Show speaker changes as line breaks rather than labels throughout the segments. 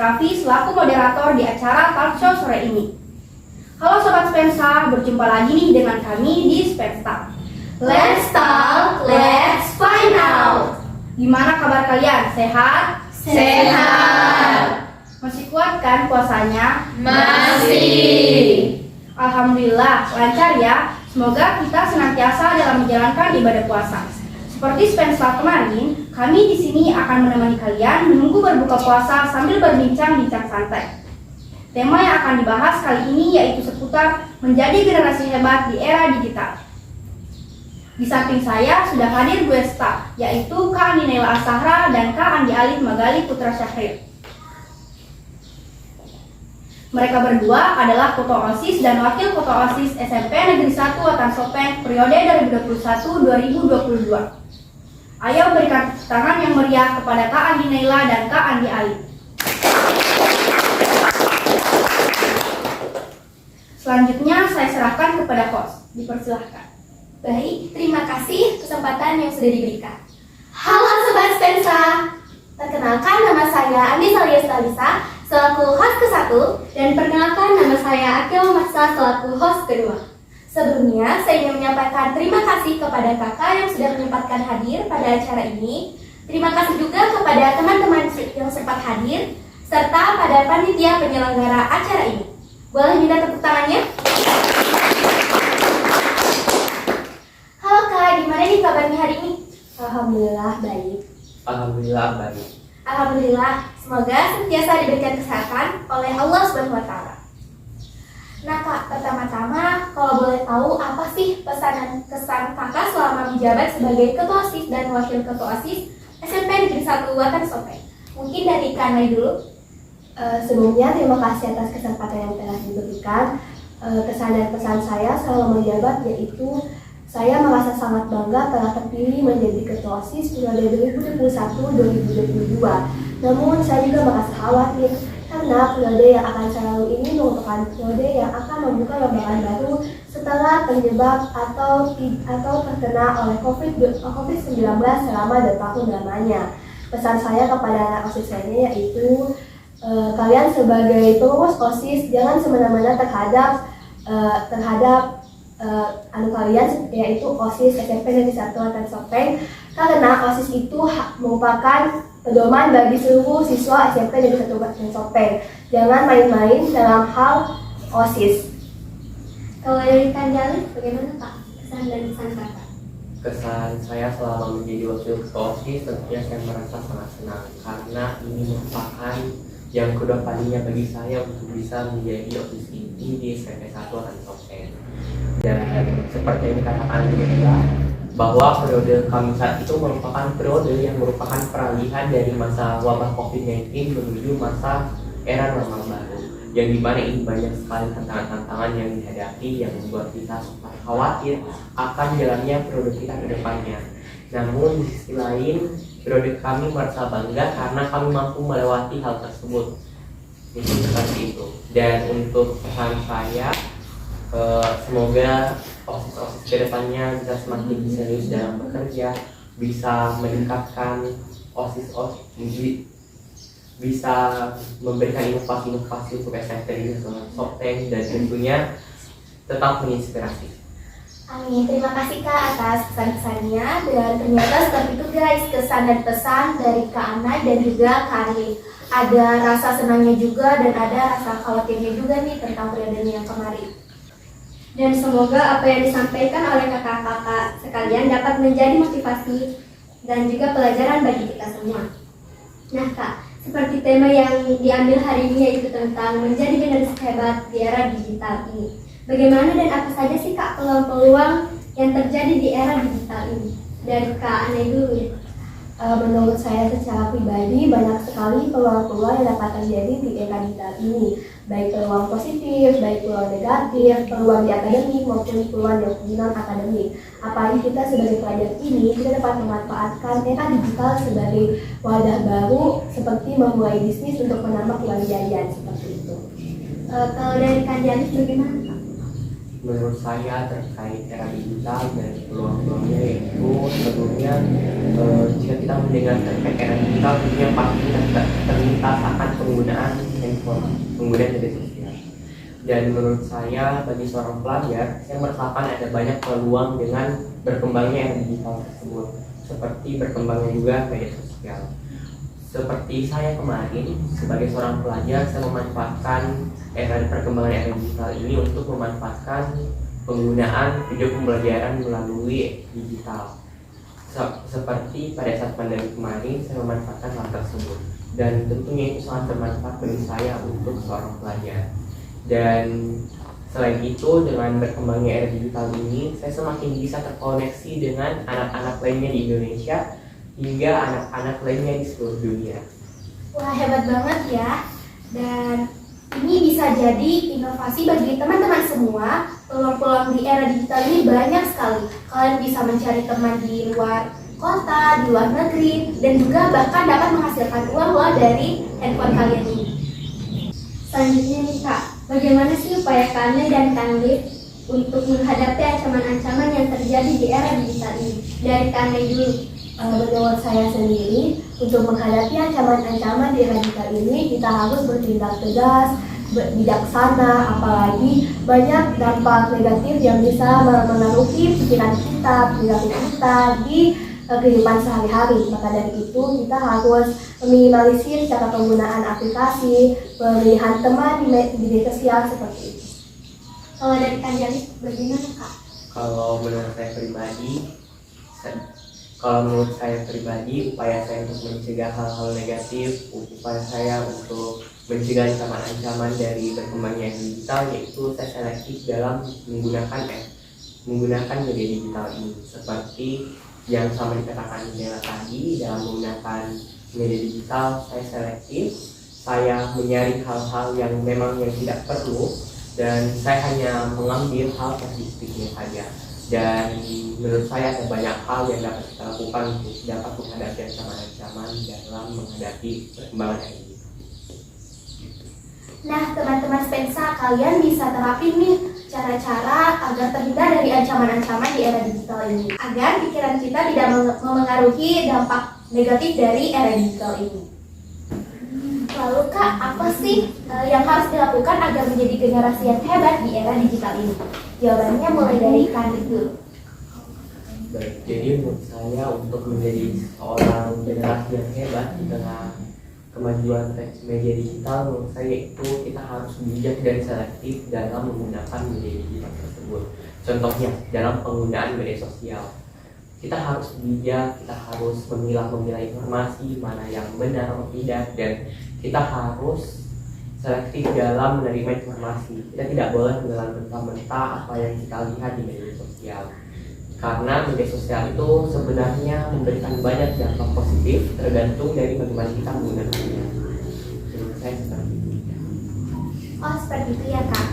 Raffi selaku moderator di acara talk show sore ini. Halo Sobat Spensa, berjumpa lagi nih dengan kami di Spensa.
Let's talk, let's find out.
Gimana kabar kalian? Sehat?
Sehat.
Masih kuat kan puasanya?
Masih.
Alhamdulillah, lancar ya. Semoga kita senantiasa dalam menjalankan ibadah puasa. Seperti Spensa kemarin, kami di sini akan menemani kalian menunggu berbuka puasa sambil berbincang-bincang santai. Tema yang akan dibahas kali ini yaitu seputar menjadi generasi hebat di era digital. Di samping saya sudah hadir dua staf, yaitu Kak Andi Naila Ashahra dan Kak Andi Alif Magali Putra Syahrir. Mereka berdua adalah Ketua OSIS dan Wakil Ketua OSIS SMP Negeri 1 Watan Sopeng periode 2021-2022. Ayo berikan tepuk tangan yang meriah kepada Kak Andi Naila dan Kak Andi Alif. Selanjutnya saya serahkan kepada host. Dipersilahkan.
Baik, terima kasih kesempatan yang sudah diberikan. Halo Sobat Spensa. Perkenalkan, nama saya Andi Salias Talisa selaku host ke-1, dan perkenalkan, nama saya Akil Maksa selaku host kedua. Sebelumnya, saya ingin menyampaikan terima kasih kepada kakak yang sudah menyempatkan hadir pada acara ini. Terima kasih juga kepada teman-teman yang sempat hadir, serta pada panitia penyelenggara acara ini. Boleh minta tepuk tangannya? Halo Kak, gimana nih kabarnya hari ini? Alhamdulillah baik.
Alhamdulillah baik.
Alhamdulillah, semoga senantiasa diberikan kesehatan oleh Allah Subhanahu wa Ta'ala. Nah Kak, pertama-tama kalau boleh tahu apa sih pesan dan kesan Kakak selama menjabat sebagai Ketua OSIS dan Wakil Ketua OSIS SMP Negeri 1 Watan Sopeng? Mungkin dari Kak Nay dulu.
Sebelumnya terima kasih atas kesempatan yang telah diberikan. Kesan dan pesan saya selama menjabat yaitu saya merasa sangat bangga telah terpilih menjadi Ketua OSIS periode 2021-2022. Namun saya juga merasa khawatir karena periode yang akan saya lalui ini merupakan periode yang akan membuka lembaran baru setelah terjebak atau terkena oleh COVID-19 selama 2 tahun lamanya. Pesan saya kepada anak OSIS lainnya yaitu kalian sebagai pengurus OSIS jangan semena-mena terhadap kalian yaitu OSIS SMP Negeri 1 Watan Sopeng, karena OSIS itu merupakan pedoman bagi seluruh siswa SMP Negeri 1 Watan Sopeng. Jangan main-main dalam hal OSIS.
Kalau dari Kak Jalil, bagaimana Kak kesan dan pesan Kakak?
Kesan saya selama menjadi wakil ketua OSIS tentunya saya merasa sangat senang karena ini merupakan yang kedua kalinya bagi saya untuk bisa menjadi OSIS inti di SMP 1 Watan Sopeng. Dan seperti yang dikatakan juga bahwa periode kami saat itu merupakan periode yang merupakan peralihan dari masa wabah COVID-19 menuju masa era normal baru, yang dimana ini banyak sekali tantangan-tantangan yang dihadapi yang membuat kita super khawatir akan jalannya periode kita ke depannya. Namun di sisi lain, periode kami merasa bangga karena kami mampu melewati hal tersebut. Itu seperti itu. Dan untuk pesan saya, semoga OSIS-OSIS kedepannya bisa semakin serius dalam bekerja, bisa meningkatkan OSIS-OSIS, bisa memberikan inovasi-inovasi untuk SMP di Sopeng, dan tentunya tetap menginspirasi.
Amin, terima kasih Kak atas pesan-pesannya. Dan ternyata seperti itu guys, kesan dan pesan dari Kak Anai dan juga Kak Ari. Ada rasa senangnya juga dan ada rasa khawatirnya juga nih tentang periodenya yang kemarin.
Dan semoga apa yang disampaikan oleh kakak-kakak sekalian dapat menjadi motivasi dan juga pelajaran bagi kita semua.
Nah Kak, seperti tema yang diambil hari ini yaitu tentang menjadi generasi hebat di era digital ini. Bagaimana dan apa saja sih Kak peluang-peluang yang terjadi di era digital ini? Dari Kak Anai dulu ya.
Menurut saya secara pribadi banyak sekali peluang-peluang yang dapat terjadi di era digital ini, baik peluang positif, baik peluang negatif, peluang di akademik maupun peluang di non akademik. Apalagi kita sebagai pelajar ini kita dapat memanfaatkan era digital sebagai wadah baru seperti memulai bisnis untuk menambah uang jajan seperti itu.
Kalau dari Kak Janis bagaimana Kak?
menurut saya terkait era digital dan peluang-peluangnya, yaitu sebelumnya jika kita mendengar terkait era digital tentunya pasti terlintas akan penggunaan handphone, penggunaan media sosial. Dan menurut saya bagi seorang pelajar, saya merasakan ada banyak peluang dengan berkembangnya era digital tersebut, seperti berkembangnya juga media sosial. Seperti saya kemarin, sebagai seorang pelajar, saya memanfaatkan perkembangan era digital ini untuk memanfaatkan penggunaan video pembelajaran melalui digital. Seperti pada saat pandemi kemarin, saya memanfaatkan hal tersebut. Dan tentunya itu sangat bermanfaat bagi saya untuk seorang pelajar. Dan selain itu, dengan berkembangnya era digital ini, saya semakin bisa terkoneksi dengan anak-anak lainnya di Indonesia, hingga anak-anak lainnya di seluruh dunia.
Wah, hebat banget ya. Dan ini bisa jadi inovasi bagi teman-teman semua. Peluang-peluang di era digital ini banyak sekali. Kalian bisa mencari teman di luar kota, di luar negeri, dan juga bahkan dapat menghasilkan uang loh dari handphone kalian ini.
Selanjutnya nih Kak, bagaimana sih upaya kalian dan Kang Lip untuk menghadapi ancaman-ancaman yang terjadi di era digital ini? Dari Kang Lip dulu.
Menurut saya sendiri, untuk menghadapi ancaman-ancaman di era digital ini, kita harus bertindak tegas, bijaksana, apalagi banyak dampak negatif yang bisa memengaruhi pikiran kita, perilaku kita di kehidupan sehari-hari. Maka dari itu, kita harus meminimalisir cara penggunaan aplikasi, pemilihan teman di media sosial seperti itu.
Kalau dari Kang Jalis, bagaimana Kak?
Kalau menurut saya pribadi, upaya saya untuk mencegah hal-hal negatif, upaya saya untuk mencegah ancaman-ancaman dari berkembangnya digital, yaitu saya selektif dalam menggunakan media digital ini. Seperti yang sama dikatakan Nela tadi, dalam menggunakan media digital saya selektif, saya menyaring hal-hal yang memang tidak perlu, dan saya hanya mengambil hal positifnya saja. Dan menurut saya ada banyak hal yang dapat kita lakukan untuk dapat menghadapi ancaman-ancaman dalam menghadapi perkembangan ini.
Nah, teman-teman Spensa, kalian bisa terapin nih cara-cara agar terhindar dari ancaman-ancaman di era digital ini, agar pikiran kita tidak memengaruhi dampak negatif dari era digital ini. Lalu Kak, apa sih yang harus dilakukan agar menjadi generasi yang hebat di era digital ini? Jawabannya mulai dari Kandik dulu.
Baik, jadi menurut saya untuk menjadi seorang generasi yang hebat di tengah kemajuan media digital, menurut saya itu kita harus bijak dan selektif dalam menggunakan media digital tersebut. Contohnya dalam penggunaan media sosial, kita harus bijak, kita harus memilah informasi mana yang benar atau tidak, dan kita harus selektif dalam menerima informasi. Kita tidak boleh menelan mentah-mentah apa yang kita lihat di media sosial, karena media sosial itu sebenarnya memberikan banyak dampak positif tergantung dari bagaimana kita menggunakannya. Menurut saya seperti itu.
Oh, seperti itu ya Kak.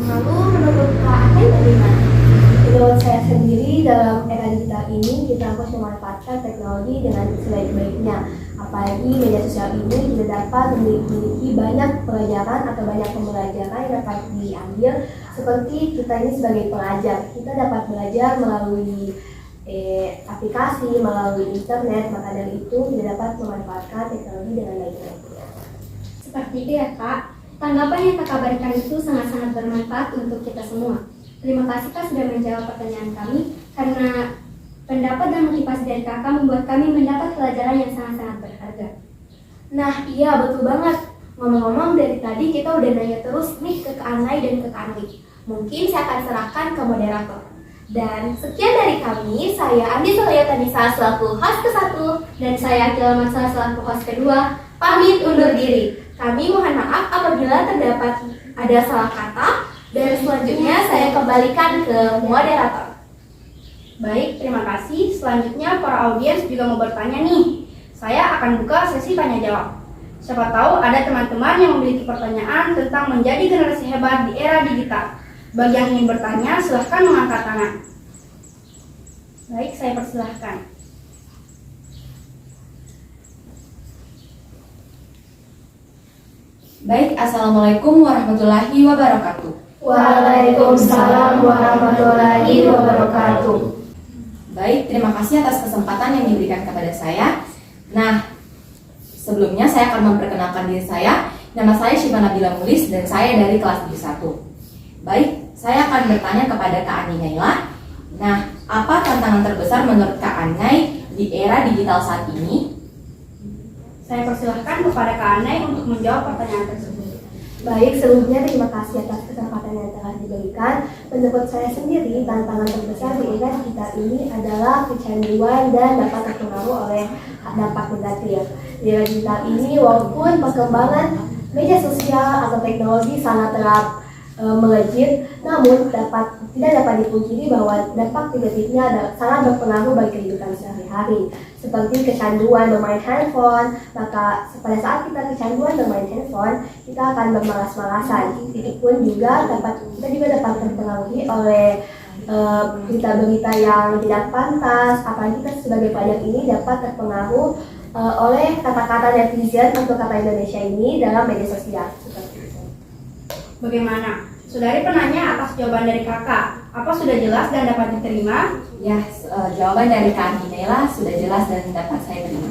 Lalu menurut Kak Akai bagaimana?
Menurut saya sendiri, dalam era digital ini kita harus memanfaatkan teknologi dengan sebaik-baiknya. Apalagi media sosial ini juga dapat memiliki banyak pelajaran atau banyak pembelajaran yang dapat diambil. Seperti kita ini sebagai pelajar, kita dapat belajar melalui aplikasi, melalui internet. Maka dari itu kita dapat memanfaatkan teknologi dengan baik-baiknya.
Seperti itu ya Kak. Tanggapan yang Kakak berikan itu sangat-sangat bermanfaat untuk kita semua. Terima kasih Kak sudah menjawab pertanyaan kami, karena pendapat dan motivasi dari Kakak membuat kami mendapat pelajaran yang sangat-sangat berharga.
Nah, iya betul banget. Ngomong-ngomong, dari tadi kita udah nanya terus nih ke Kak Anai dan ke Kak Andi. Mungkin saya akan serahkan ke moderator. Dan sekian dari kami, saya Andi Solyatanisa selaku host ke-1 dan saya Akila Marsha selaku host kedua, pamit undur diri. Kami mohon maaf apabila terdapat ada salah kata, dan selanjutnya saya kembalikan ke moderator.
Baik, terima kasih. Selanjutnya para audiens juga mau bertanya nih. Saya akan buka sesi tanya jawab. Siapa tahu ada teman-teman yang memiliki pertanyaan tentang menjadi generasi hebat di era digital. Bagi yang ingin bertanya, silahkan mengangkat tangan. Baik, saya persilahkan.
Baik, Assalamualaikum warahmatullahi wabarakatuh.
Waalaikumsalam warahmatullahi wabarakatuh.
Baik, terima kasih atas kesempatan yang diberikan kepada saya. Nah, sebelumnya saya akan memperkenalkan diri saya. Nama saya Syifa Nabila Mulis dan saya dari kelas 71. Baik, saya akan bertanya kepada Kak Andi Naila. Nah, apa tantangan terbesar menurut Kak Anai di era digital saat ini?
Saya persilahkan kepada Kak Anai untuk menjawab pertanyaan tersebut.
Baik, sebelumnya terima kasih atas kesempatan yang telah diberikan. Menurut saya sendiri, tantangan terbesar di era digital ini adalah kecanduan dan dapat terpengaruh oleh dampak negatif. Di era digital ini, walaupun perkembangan media sosial atau teknologi sangat melejit, namun tidak dapat dipungkiri bahwa dampak negatifnya sangat berpengaruh bagi kehidupan sehari-hari, seperti kecanduan bermain handphone. Maka pada saat kita kecanduan bermain handphone, kita akan bermalas-malasan. Itu pun juga kita dapat terpengaruhi oleh berita-berita yang tidak pantas. Apalagi kita sebagai pelajar ini dapat terpengaruh oleh kata-kata netizen atau kata Indonesia ini dalam media sosial.
Bagaimana? Saudari penanya atas jawaban dari kakak, apa sudah jelas dan dapat diterima?
Ya, jawaban dari Kak Andi Naila sudah jelas dan dapat saya terima.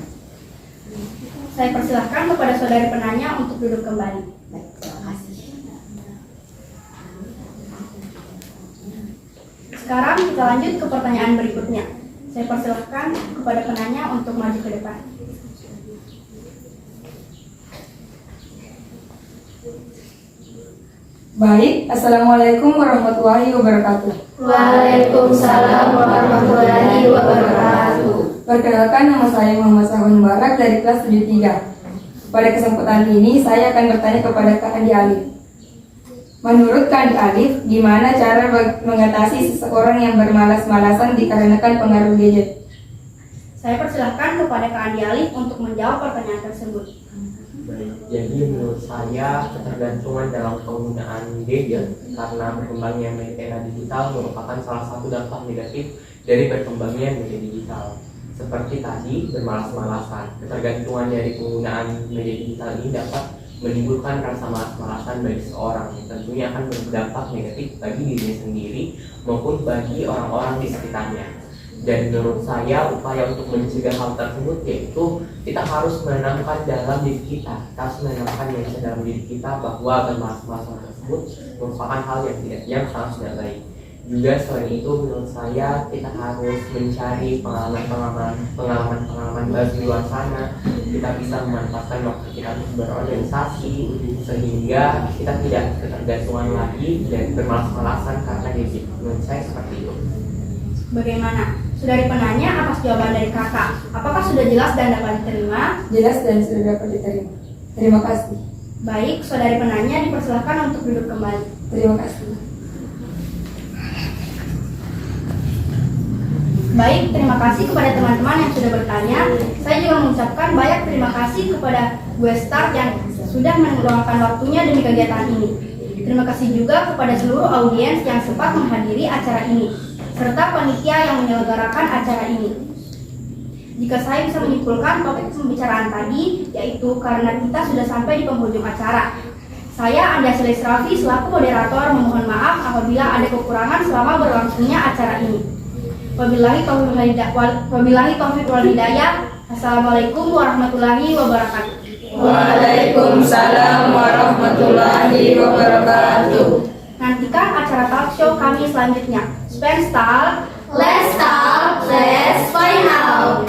Saya persilahkan kepada saudari penanya untuk duduk kembali.
Baik, terima kasih.
Sekarang kita lanjut ke pertanyaan berikutnya. Saya persilahkan kepada penanya untuk maju ke depan.
Baik, Assalamualaikum warahmatullahi wabarakatuh.
Waalaikumsalam warahmatullahi wabarakatuh.
Perkenalkan, nama saya Muhammad Sahun Barak dari kelas 73. Pada kesempatan ini, saya akan bertanya kepada Kak Andi Alif. Menurut Kak Andi Alif, gimana cara mengatasi seseorang yang bermalas-malasan dikarenakan pengaruh gadget?
Saya persilahkan kepada Kak Andi Alif untuk menjawab pertanyaan tersebut.
Jadi menurut saya ketergantungan dalam penggunaan gadget karena berkembangnya era digital merupakan salah satu dampak negatif dari berkembangnya media digital. Seperti tadi, bermalas-malasan. Ketergantungan dari penggunaan media digital ini dapat menimbulkan rasa malas-malasan bagi seseorang yang tentunya akan berdampak negatif bagi dirinya sendiri maupun bagi orang-orang di sekitarnya. Dan menurut saya upaya untuk mencegah hal tersebut yaitu kita harus menanamkan dalam diri kita menanamkan mindset dalam diri kita bahwa bermalas-malasan tersebut merupakan hal yang sangat tidak baik. Juga selain itu menurut saya kita harus mencari pengalaman baru di luar sana. Kita bisa memanfaatkan waktu kita untuk berorganisasi sehingga kita tidak ketergantungan lagi dan bermalas-malasan karena gadget. Menurut saya seperti itu.
Bagaimana? Saudari penanya atas jawaban dari kakak, apakah sudah jelas dan dapat diterima?
Jelas dan sudah dapat diterima. Terima kasih.
Baik, saudari penanya dipersilakan untuk duduk kembali.
Terima kasih.
Baik, terima kasih kepada teman-teman yang sudah bertanya. Saya juga mengucapkan banyak terima kasih kepada Gue Start yang sudah meluangkan waktunya demi kegiatan ini. Terima kasih juga kepada seluruh audiens yang sempat menghadiri acara ini, serta panitia yang menyelenggarakan acara ini. Jika saya bisa menyimpulkan topik pembicaraan tadi, yaitu karena kita sudah sampai di penghujung acara. Saya Anda Selis Raffi selaku moderator memohon maaf apabila ada kekurangan selama berlangsungnya acara ini. Wabillahi taufiq wal hidayah. Assalamualaikum warahmatullahi wabarakatuh.
Waalaikumsalam warahmatullahi wabarakatuh.
Nantikan acara talk show kami selanjutnya. Spend style,
Let's talk, let's find out.